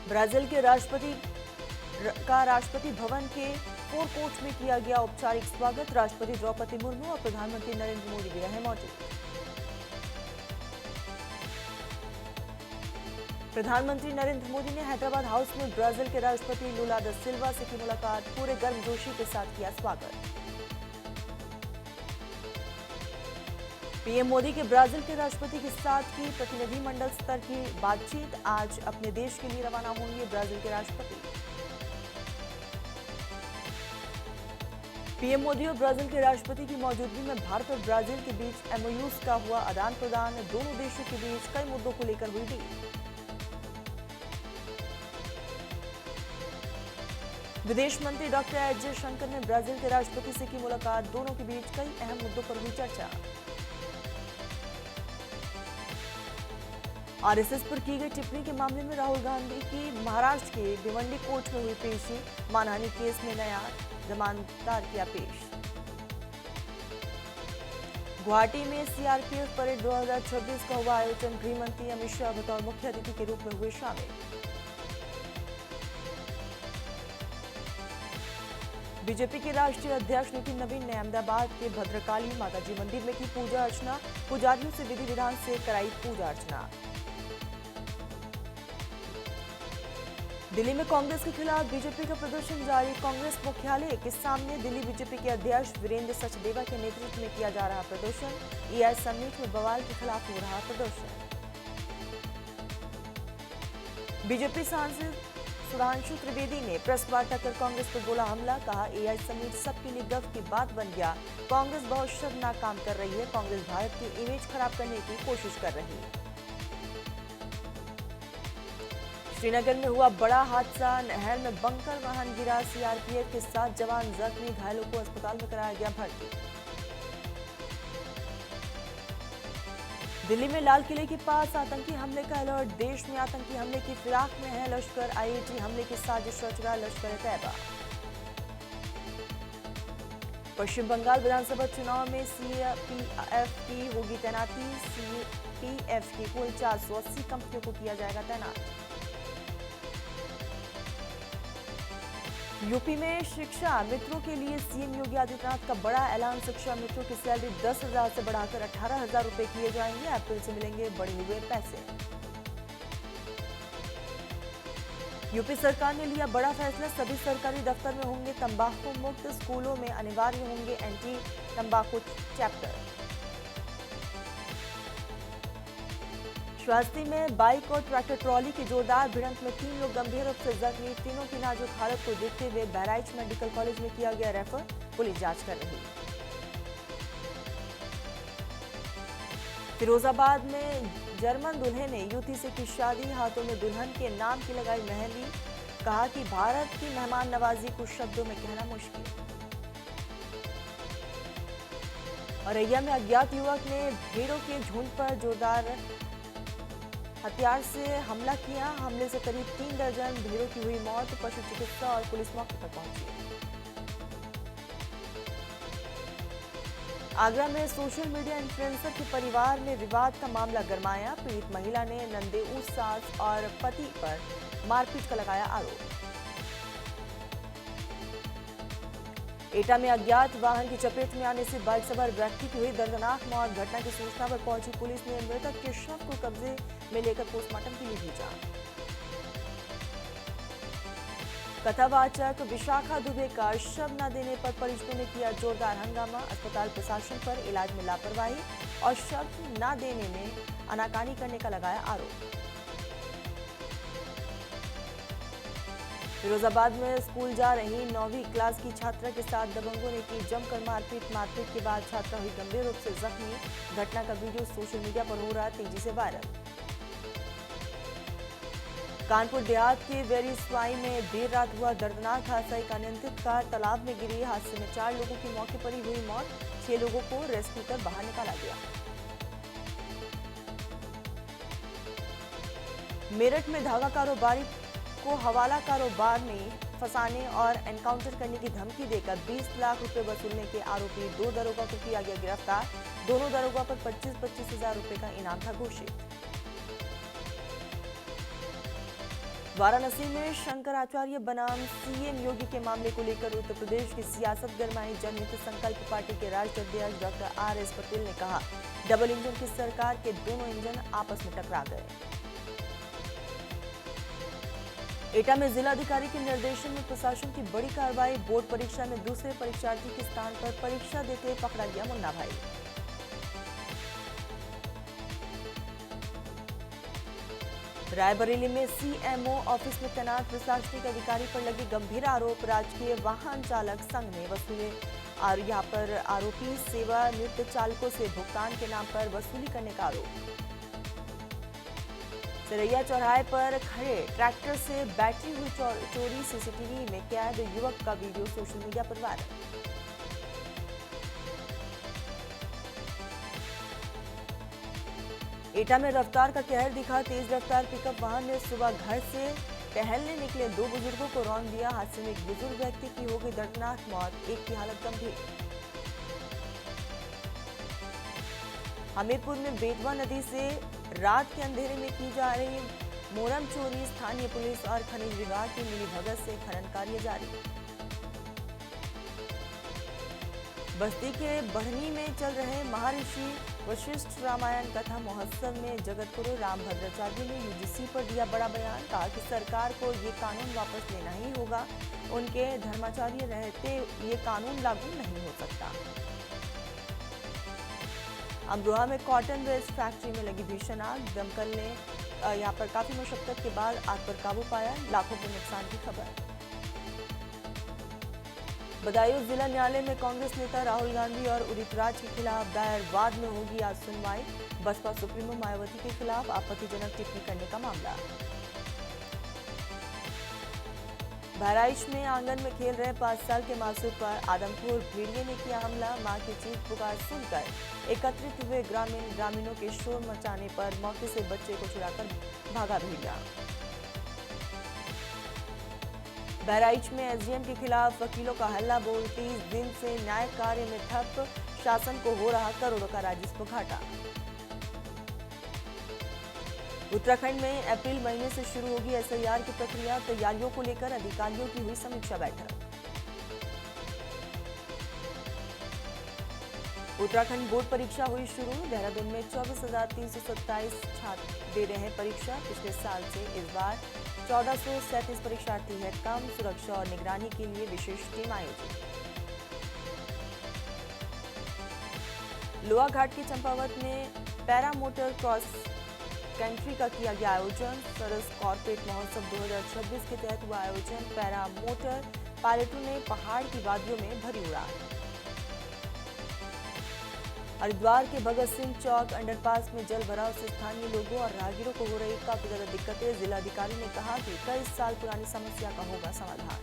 Brazil के राष्ट्रपति भवन के four court में किया गया औपचारिक स्वागत। राष्ट्रपति द्रौपदी मुर्मू और प्रधानमंत्री नरेंद्र मोदी भी रहे मौजूद। प्रधानमंत्री नरेंद्र मोदी ने हैदराबाद हाउस में ब्राजील के राष्ट्रपति लुला दा सिल्वा से की मुलाकात। पूरे गर्मजोशी के साथ किया स्वागत। पीएम मोदी के ब्राजील के राष्ट्रपति के साथ की प्रतिनिधिमंडल स्तर की बातचीत। आज अपने देश के लिए रवाना होंगे ब्राजील के राष्ट्रपति। पीएम मोदी और ब्राजील के राष्ट्रपति की मौजूदगी में भारत और ब्राजील के बीच एमओयूज का हुआ आदान प्रदान। दोनों देशों के बीच कई मुद्दों को लेकर हुई डील। विदेश मंत्री डॉक्टर एस जयशंकर ने ब्राजील के राष्ट्रपति से की मुलाकात। दोनों के बीच कई अहम मुद्दों पर हुई चर्चा। आरएसएस पर की गई टिप्पणी के मामले में राहुल गांधी की महाराष्ट्र के भिवंडी कोर्ट में हुई पेशी। मानहानि केस में नया जमानतदार किया पेश। गुवाहाटी में सीआरपीएफ परेड 2026 का हुआ आयोजन। गृह मंत्री अमित शाह बतौर मुख्य अतिथि के रूप में हुए शामिल। बीजेपी के राष्ट्रीय अध्यक्ष नितिन नवीन ने अहमदाबाद के भद्रकाली माताजी मंदिर में की पूजा अर्चना। पुजारियों से विधि विधान से कराई पूजा अर्चना। दिल्ली में कांग्रेस के खिलाफ बीजेपी का प्रदर्शन जारी। कांग्रेस मुख्यालय के सामने दिल्ली बीजेपी के अध्यक्ष वीरेंद्र सचदेवा के नेतृत्व में किया जा रहा प्रदर्शन। एआई समिट में बवाल के खिलाफ हो रहा प्रदर्शन। बीजेपी सांसद सुधांशु त्रिवेदी ने प्रेस वार्ता कर कांग्रेस पर बोला हमला। कहा एआई समिट सबके लिए गर्व की बात बन गया। कांग्रेस बहुत शर्मनाक काम कर रही है। कांग्रेस भारत की इमेज खराब करने की कोशिश कर रही है। श्रीनगर में हुआ बड़ा हादसा। नहर में बंकर वाहन गिरा। सीआरपीएफ के 7 जवान जख्मी। घायलों को अस्पताल में कराया गया भर्ती। दिल्ली में लाल किले के पास आतंकी हमले का अलर्ट। देश में आतंकी हमले की फिराक में है लश्कर। आईआईटी हमले की साजिश रच रहा लश्कर-ए-तैयबा। पश्चिम बंगाल विधानसभा चुनाव में सीपीएफ की होगी तैनाती। सीपीएफ की कुल 480 कंपनियों को किया जाएगा तैनात। यूपी में शिक्षा मित्रों के लिए सीएम योगी आदित्यनाथ का बड़ा ऐलान। शिक्षा मित्रों की सैलरी 10,000 से बढ़ाकर 18,000 रुपए किए जाएंगे। अप्रैल से मिलेंगे बढ़े हुए पैसे। यूपी सरकार ने लिया बड़ा फैसला। सभी सरकारी दफ्तर में होंगे तंबाकू मुक्त। स्कूलों में अनिवार्य होंगे एंटी तंबाकू चैप्टर। श्रावस्ती में बाइक और ट्रैक्टर ट्रॉली की जोरदार भिड़ंत में 3 लोग गंभीर रूप से जख्मी। तीनों की नाजुक हालत को देखते हुए बहराइच मेडिकल कॉलेज में किया गया रेफर। पुलिस जांच कर रही है। फिरोजाबाद में जर्मन दूल्हे ने युवती से की शादी। हाथों में दुल्हन के नाम की लगाई मेहंदी। कहा कि भारत की मेहमान नवाजी कुछ शब्दों में कहना मुश्किल। औरैया में अज्ञात युवक ने भेड़ों के झुंड पर जोरदार हथियार से हमला किया। हमले से करीब 3 दर्जन भेड़ों की हुई मौत। पशु चिकित्सा और पुलिस मौके पर पहुंची। आगरा में सोशल मीडिया इन्फ्लुएंसर के परिवार में विवाद का मामला गरमाया। पीड़ित महिला ने नंदेऊ सास और पति पर मारपीट का लगाया आरोप। एटा में अज्ञात वाहन की चपेट में आने से बाइक सवार व्यक्ति की हुई दर्दनाक मौत। घटना की सूचना पर पहुंची पुलिस ने मृतक के शव को कब्जे में लेकर पोस्टमार्टम के लिए भेजा। कथावाचक विशाखा दुबे का शव न देने पर परिजनों ने किया जोरदार हंगामा। अस्पताल प्रशासन पर इलाज में लापरवाही और शव न देने में आनाकानी करने का लगाया आरोप। फिरोजाबाद में स्कूल जा रही 9वीं क्लास की छात्रा के साथ दबंगों ने की जमकर मारपीट। मारपीट के बाद छात्रा हुई गंभीर रूप से जख्मी। घटना का वीडियो सोशल मीडिया पर हो रहा तेजी से वायरल। कानपुर देहात के वेरीसवाई में देर रात हुआ दर्दनाक हादसा। एक अनियंत्रित कार तालाब में गिरी। हादसे में 4 लोगों की मौके पर ही हुई मौत। 6 लोगों को रेस्क्यू कर बाहर निकाला गया। मेरठ में धागा कारोबारी को हवाला कारोबार में फंसाने और एनकाउंटर करने की धमकी देकर 20 लाख रुपए वसूलने के आरोपी 2 दरोगा को किया गया गिरफ्तार। दोनों दरोगा पर 25-25 हजार रुपए का इनाम था घोषित। वाराणसी में शंकराचार्य बनाम सीएम योगी के मामले को लेकर उत्तर प्रदेश की सियासत गरमाई। जनहित संकल्प पार्टी के राष्ट्रीय अध्यक्ष डॉक्टर आर.एस. पटेल ने कहा, डबल इंजन की सरकार के दोनों इंजन आपस में टकरा गए। एटा में जिलाधिकारी के निर्देशन में प्रशासन की बड़ी कार्रवाई। बोर्ड परीक्षा में दूसरे परीक्षार्थी के स्थान पर परीक्षा देते पकड़ा गया मुन्ना भाई। रायबरेली में सीएमओ ऑफिस में तैनात प्रशासनिक अधिकारी पर लगे गंभीर आरोप। राजकीय वाहन चालक संघ ने वसूले और यहां पर आरोपी सेवानिवृत्त चालकों से भुगतान के नाम पर वसूली करने का आरोप। सरैया चौराहे पर खड़े ट्रैक्टर से बैटरी हुई चोरी। सीसीटीवी में कैद युवक का वीडियो सोशल मीडिया पर वायरल। एटा में रफ्तार का कहर दिखा। तेज रफ्तार पिकअप वाहन ने सुबह घर से टहलने निकले दो बुजुर्गों को रौंद दिया। हादसे में एक बुजुर्ग व्यक्ति की हो गई दर्दनाक मौत, एक की हालत गंभीर। हमीरपुर में बेतवा नदी से रात के अंधेरे में की जा रही मोरम चोरी। स्थानीय पुलिस और खनिज विभाग की मिलीभगत से खनन कार्य जारी। बस्ती के बढ़नी में चल रहे महर्षि वशिष्ठ रामायण कथा महोत्सव में जगतगुरु रामभद्राचार्य ने यूजीसी पर दिया बड़ा बयान। कहा कि सरकार को ये कानून वापस लेना ही होगा। उनके धर्माचार्य रहते ये कानून लागू नहीं हो सकता। अमरोहा में कॉटन वेस्ट फैक्ट्री में लगी भीषण आग। दमकल ने यहां पर काफी मशक्कत के बाद आग पर काबू पाया। लाखों के नुकसान की खबर। बदायूं जिला न्यायालय में कांग्रेस नेता राहुल गांधी और उदित राज के खिलाफ दायर वाद में होगी आज सुनवाई। बसपा सुप्रीमो मायावती के खिलाफ आपत्तिजनक टिप्पणी करने का मामला। बहराइच में आंगन में खेल रहे 5 साल के मासूम पर आदमखोर भेड़िए ने किया हमला। मां की चीख पुकार सुनकर एकत्रित हुए ग्रामीणों के शोर मचाने पर मौके से बच्चे को छुड़ाकर भागा भेड़िया। बहराइच में एसडीएम के खिलाफ वकीलों का हल्ला बोल। 30 दिन से न्याय कार्य में ठप। शासन को हो रहा करोड़ों का राजस्व घाटा। उत्तराखंड में अप्रैल महीने से शुरू होगी एसआईआर की प्रक्रिया। तैयारियों को लेकर अधिकारियों की हुई समीक्षा बैठक। उत्तराखंड बोर्ड परीक्षा हुई शुरू। देहरादून में 24,327 छात्र दे रहे हैं परीक्षा। पिछले साल से इस बार 1437 परीक्षार्थी है कम। सुरक्षा और निगरानी के लिए विशेष टीम आयोजित। लोहाघाट के चंपावत में पैरा मोटर क्रॉस कंट्री का किया गया आयोजन। सरस कॉर्पोरेट महोत्सव 2026 के तहत हुआ आयोजन। पैरा मोटर पायलटों ने पहाड़ की वादियों में भरी उड़ान। हरिद्वार के भगत सिंह चौक अंडरपास में जल भराव से स्थानीय लोगों और राहगीरों को हो रही काफी ज्यादा दिक्कतें। जिलाधिकारी ने कहा कि कई साल पुरानी समस्या का होगा समाधान।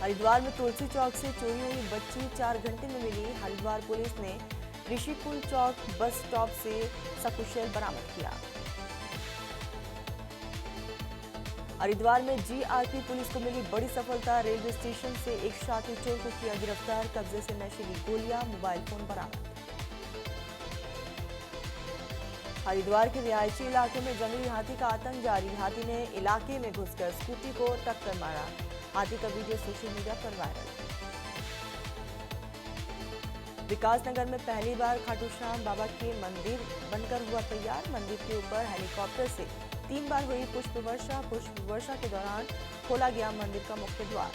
हरिद्वार में तुलसी चौक से चोरी हुई बच्ची 4 घंटे में मिली। हरिद्वार पुलिस ने ऋषिकुल चौक बस स्टॉप से सकुशल बरामद किया। हरिद्वार में जीआरपी पुलिस को मिली बड़ी सफलता। रेलवे स्टेशन से एक शातिर चोर को किया गिरफ्तार। कब्जे से नशीली गोलियां, मोबाइल फोन बरामद। हरिद्वार के रिहायशी इलाके में जंगली हाथी का आतंक जारी। हाथी ने इलाके में घुसकर स्कूटी को टक्कर मारा। हाथी का वीडियो सोशल मीडिया पर वायरल। विकासनगर में पहली बार खाटू श्याम बाबा के मंदिर बनकर हुआ तैयार। मंदिर के ऊपर हेलीकॉप्टर से 3 बार हुई पुष्प वर्षा। पुष्प वर्षा के दौरान खोला गया मंदिर का मुख्य द्वार।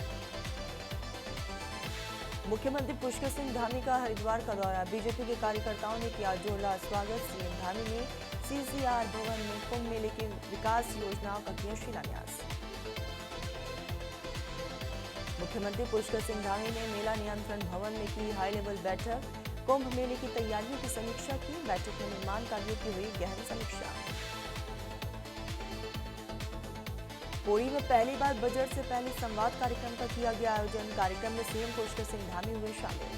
मुख्यमंत्री पुष्कर सिंह धामी का हरिद्वार का दौरा। बीजेपी के कार्यकर्ताओं ने किया जोरदार स्वागत। सीएम धामी ने सीसीआर भवन में कुंभ मेले की विकास योजनाओं का किया शिलान्यास। मुख्यमंत्री पुष्कर सिंह धामी ने मेला नियंत्रण भवन में की हाई लेवल बैठक। कुंभ मेले की तैयारियों की समीक्षा की। बैठक में निर्माण कार्यों की हुई गहन समीक्षा। पौड़ी में पहली बार बजट से पहले संवाद कार्यक्रम का किया गया आयोजन। कार्यक्रम में सीएम पुष्कर सिंह धामी हुए शामिल।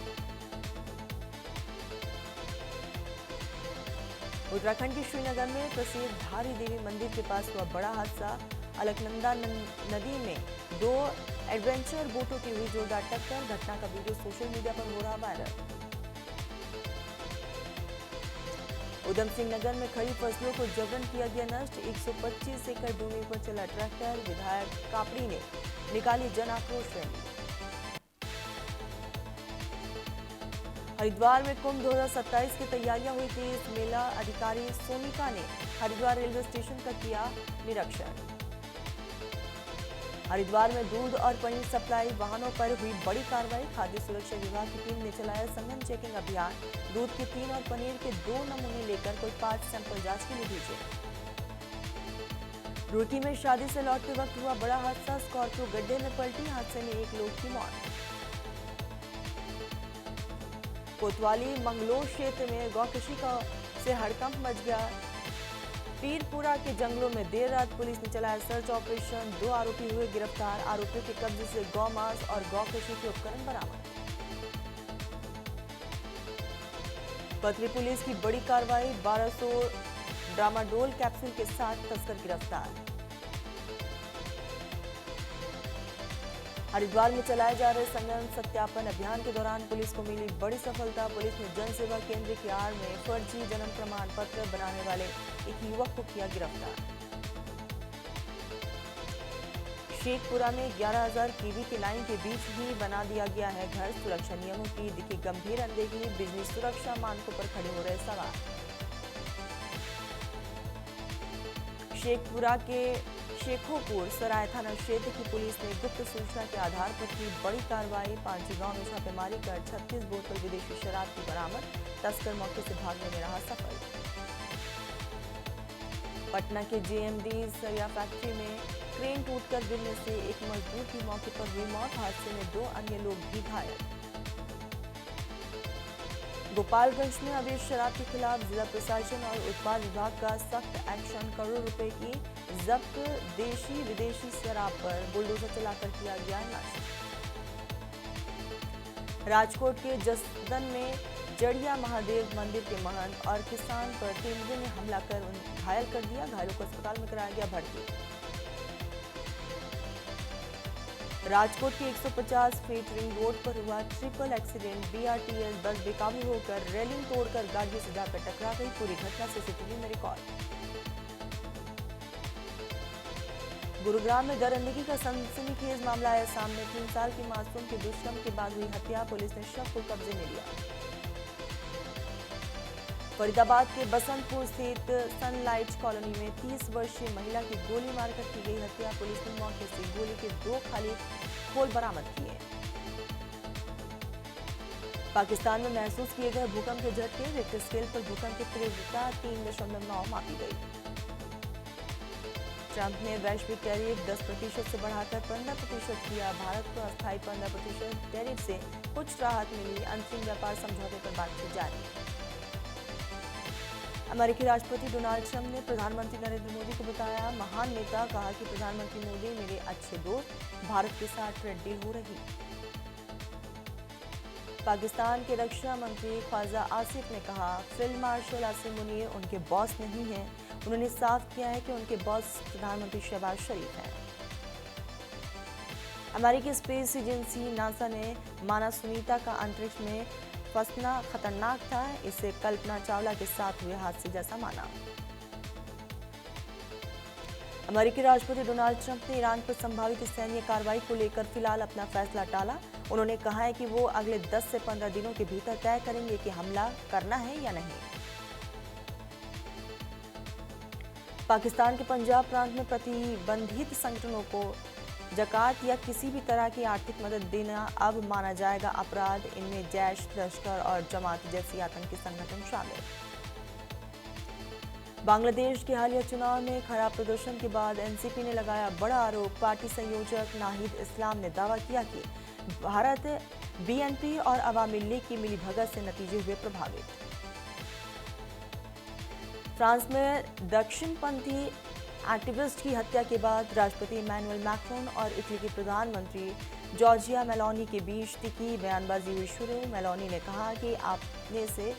उत्तराखंड के श्रीनगर में प्रसिद्ध धारी देवी मंदिर के पास हुआ बड़ा हादसा। अलकनंदा नदी में 2 एडवेंचर बोटों की हुई जोरदार टक्कर। घटना का वीडियो सोशल मीडिया पर हो रहा वायरल। उधम सिंह नगर में खड़ी फसलों को जबरन किया गया नष्ट। 125 एकड़ भूमि पर चला ट्रैक्टर। विधायक कापड़ी ने निकाली जन आक्रोश रैली। हरिद्वार में कुंभ 2027 की तैयारियां हुई तेज। मेला अधिकारी सोनिका ने हरिद्वार रेलवे स्टेशन का किया निरीक्षण। हरिद्वार में दूध और पनीर सप्लाई वाहनों पर हुई बड़ी कार्रवाई। खाद्य सुरक्षा विभाग की टीम ने चलाया सघन चेकिंग अभियान। दूध के 3 और पनीर के 2 नमूने लेकर कोई 5 सैंपल जांच के लिए भेजे। रुड़की में शादी से लौटते वक्त हुआ बड़ा हादसा। स्कॉर्पियो गड्ढे में पलटी। हादसे में 1 लोग की मौत। कोतवाली मंगलोर क्षेत्र में गौकशी से हड़कंप मच गया। पीरपुरा के जंगलों में देर रात पुलिस ने चलाया सर्च ऑपरेशन। 2 आरोपी हुए गिरफ्तार। आरोपियों के कब्जे से गौमांस और गौकशी के उपकरण बरामद। पतरी पुलिस की बड़ी कार्रवाई। 1200 ट्रामाडोल कैप्सूल के साथ तस्कर गिरफ्तार। हरिद्वार में चलाए जा रहे संगठन सत्यापन अभियान के दौरान पुलिस को मिली बड़ी सफलता। पुलिस ने जन सेवा केंद्र की आड़ में फर्जी जन्म प्रमाण पत्र बनाने वाले एक युवक को किया गिरफ्तार। शेखपुरा में 11,000 कीवी की लाइन के बीच ही बना दिया गया है घर। सुरक्षा नियमों की दिखी गंभीर अनदेखी। बिजली सुरक्षा मानकों पर खड़े हो रहे सवाल। शेखपुरा के शेखोपुर सराय थाना क्षेत्र की पुलिस ने गुप्त सूचना के आधार पर की बड़ी कार्रवाई। पांची गांव में छापेमारी कर 36 बोतल विदेशी शराब की बरामद। तस्कर मौके से भागने में रहा सफल। पटना के जेएमडी सरिया फैक्ट्री में क्रेन टूटकर गिरने से एक मजदूर की मौके पर हुई मौत। हादसे में 2 अन्य लोग भी घायल। गोपालगंज में अवैध शराब के खिलाफ जिला प्रशासन और उत्पाद विभाग का सख्त एक्शन। करोड़ों रुपए की जब्त देशी विदेशी शराब पर बुलडोजर चलाकर किया गया नष्ट। राजकोट के जसदन में जड़िया महादेव मंदिर के महंत और किसान पर तेंदुए ने हमला कर उन्हें घायल कर दिया। घायलों को अस्पताल में कराया गया भर्ती। राजकोट के 150 फीट रिंग रोड पर हुआ ट्रिपल एक्सीडेंट। बीआरटीएस बस बेकाबू होकर रेलिंग तोड़कर गाड़ी से जाकर टकरा गई। पूरी घटना सीसीटीवी में रिकॉर्ड। गुरुग्राम में दरिंदगी का सनसनीखेज मामला आया सामने। 3 साल की मासूम की दुष्कर्म के बाद हुई हत्या। पुलिस ने शव को कब्जे में लिया। फरीदाबाद के बसंतपुर स्थित सनलाइट कॉलोनी में 30 वर्षीय महिला की गोली मारकर की गई हत्या। पुलिस ने मौके से गोली के 2 खाली खोल बरामद किए। पाकिस्तान में महसूस किए गए भूकंप के झटके। रिक्टर स्केल पर भूकंप की तीव्रता 3.9 मापी गई। ट्रंप ने वैश्विक टैरिफ 10% से बढ़ाकर 15% किया। भारत को अस्थायी 15% टैरिफ से कुछ राहत मिली। अंतरिम व्यापार समझौते पर बातचीत जारी। अमेरिकी राष्ट्रपति डोनाल्ड ट्रंप ने प्रधानमंत्री नरेंद्र मोदी को बताया महान नेता। कहा कि प्रधानमंत्री मोदी मेरे अच्छे दोस्त। भारत के साथ ट्रेड डील हो रही। पाकिस्तान के रक्षा मंत्री ख्वाजा आसिफ ने कहा फील्ड मार्शल आसिम मुनीर उनके बॉस नहीं हैं। उन्होंने साफ किया है कि उनके बॉस प्रधानमंत्री शहबाज शरीफ हैं। अमेरिकी स्पेस एजेंसी नासा ने माना सुनीता का अंतरिक्ष में फंसना खतरनाक था। इसे कल्पना चावला के साथ हुए हादसे जैसा माना। अमेरिकी राष्ट्रपति डोनाल्ड ट्रंप ने ईरान पर संभावित सैन्य कार्रवाई को लेकर फिलहाल अपना फैसला टाला। उन्होंने कहा है कि वो अगले 10 से 15 दिनों के भीतर तय करेंगे कि हमला करना है या नहीं। पाकिस्तान के पंजाब प्रांत में प्रतिबंधित संगठनों को ज़कात या किसी भी तरह की आर्थिक मदद देना अब माना जाएगा अपराध। इनमें जैश, लश्कर और जमात जैसी आतंकी संगठन शामिल। बांग्लादेश के हालिया चुनाव में खराब प्रदर्शन के बाद एनसीपी ने लगाया बड़ा आरोप। पार्टी संयोजक नाहिद इस्लाम ने दावा किया कि भारत बीएनपी और अवामी लीग की मिलीभगत से नतीजे हुए प्रभावित। फ्रांस में दक्षिणपंथी एक्टिविस्ट की हत्या के बाद राष्ट्रपति इमैनुअल मैक्रोन और इटली की प्रधानमंत्री जॉर्जिया मेलोनी के बीच तीखी बयानबाजी हुई शुरू। मेलोनी ने कहा कि आपने से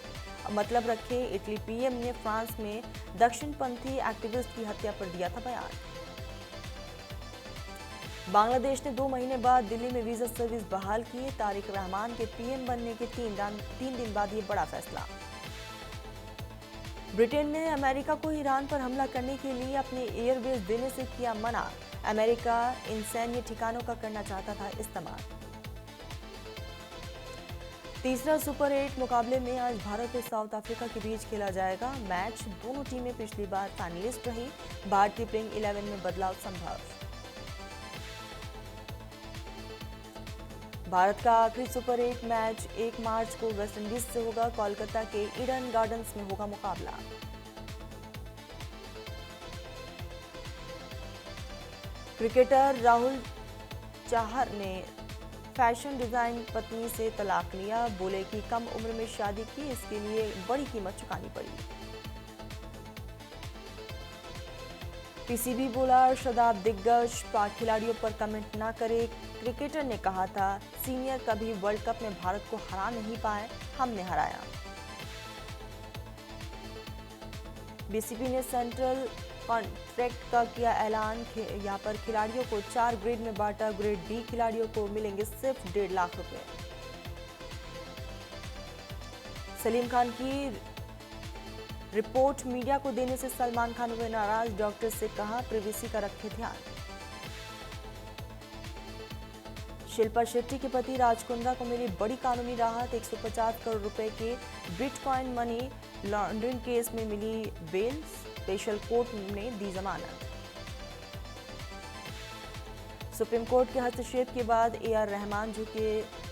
मतलब रखे। इटली पीएम ने फ्रांस में दक्षिणपंथी एक्टिविस्ट की हत्या पर दिया था बयान। बांग्लादेश ने 2 महीने बाद दिल्ली में वीजा सर्विस बहाल की। तारिक रहमान के पीएम बनने के 3 दिन बाद ये बड़ा फैसला। ब्रिटेन ने अमेरिका को ईरान पर हमला करने के लिए अपने एयरबेस देने से किया मना। अमेरिका इन सैन्य ठिकानों का करना चाहता था इस्तेमाल। तीसरा सुपर 8 मुकाबले में आज भारत और साउथ अफ्रीका के बीच खेला जाएगा मैच। दोनों टीमें पिछली बार फाइनलिस्ट रही। भारतीय प्लेइंग 11 में बदलाव संभव। भारत का आखिरी सुपर 8 मैच 1 मार्च को वेस्टइंडीज से होगा। कोलकाता के ईडन गार्डन्स में होगा मुकाबला। क्रिकेटर राहुल चाहर ने फैशन डिजाइन पत्नी से तलाक लिया। बोले कि कम उम्र में शादी की, इसके लिए बड़ी कीमत चुकानी पड़ी। पीसीबी बोला शदाब दिग्गज पाक खिलाड़ियों पर कमेंट ना करे। क्रिकेटर ने कहा था सीनियर कभी वर्ल्ड कप में भारत को हरा नहीं पाए, हमने हराया। बीसीबी ने सेंट्रल कॉन्ट्रैक्ट का किया ऐलान। यहाँ पर खिलाड़ियों को 4 ग्रेड में बांटा। ग्रेड डी खिलाड़ियों को मिलेंगे सिर्फ 1.5 लाख रुपए। सलीम खान की रिपोर्ट मीडिया को देने से सलमान खान हुए नाराज। डॉक्टर से कहा प्रिवेसी का रखे ध्यान। शिल्पा शेट्टी के पति राज कुंद्रा को मिली बड़ी कानूनी राहत। 150 करोड़ रुपए के बिटकॉइन मनी लॉन्ड्रिंग केस में मिली बेल। स्पेशल कोर्ट ने दी जमानत। सुप्रीम कोर्ट के हस्तक्षेप के बाद AR रहमान जो कि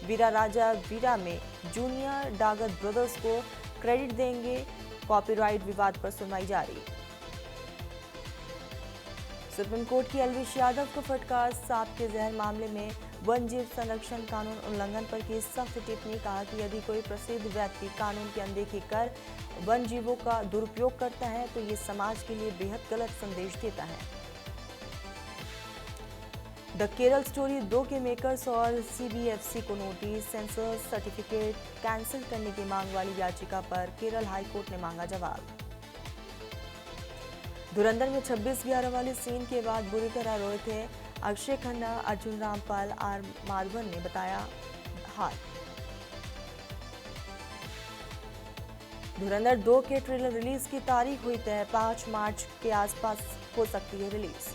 वीरा राजा वीरा में जूनियर डागर ब्रदर्स को क्रेडिट देंगे। कॉपीराइट विवाद पर सुनवाई जारी। सुप्रीम कोर्ट की अलविश यादव को फटकार। सांप के जहर मामले में वन जीव संरक्षण कानून उल्लंघन पर की सख्त टिप्पणी। कहा कि यदि कोई प्रसिद्ध व्यक्ति कानून की अनदेखी कर वन जीवों का दुरुपयोग करता है तो ये समाज के लिए बेहद गलत संदेश देता है। द केरल स्टोरी 2 के मेकर्स और CBFC को नोटिस। सेंसर सर्टिफिकेट कैंसिल करने की मांग वाली याचिका पर केरल हाई कोर्ट ने मांगा जवाब। धुरंधर में 26/11 वाले सीन के बाद बुरी तरह रोए थे अक्षय खन्ना। अर्जुन रामपाल आर माधवन ने बताया हाल। धुरंधर 2 के ट्रेलर रिलीज की तारीख हुई तय। 5 मार्च के आसपास हो सकती है रिलीज।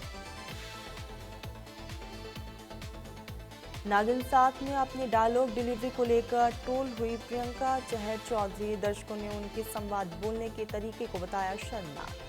नागिन 7 में अपनी डायलॉग डिलीवरी को लेकर ट्रोल हुई प्रियंका चहर चौधरी। दर्शकों ने उनके संवाद बोलने के तरीके को बताया शर्मनाक।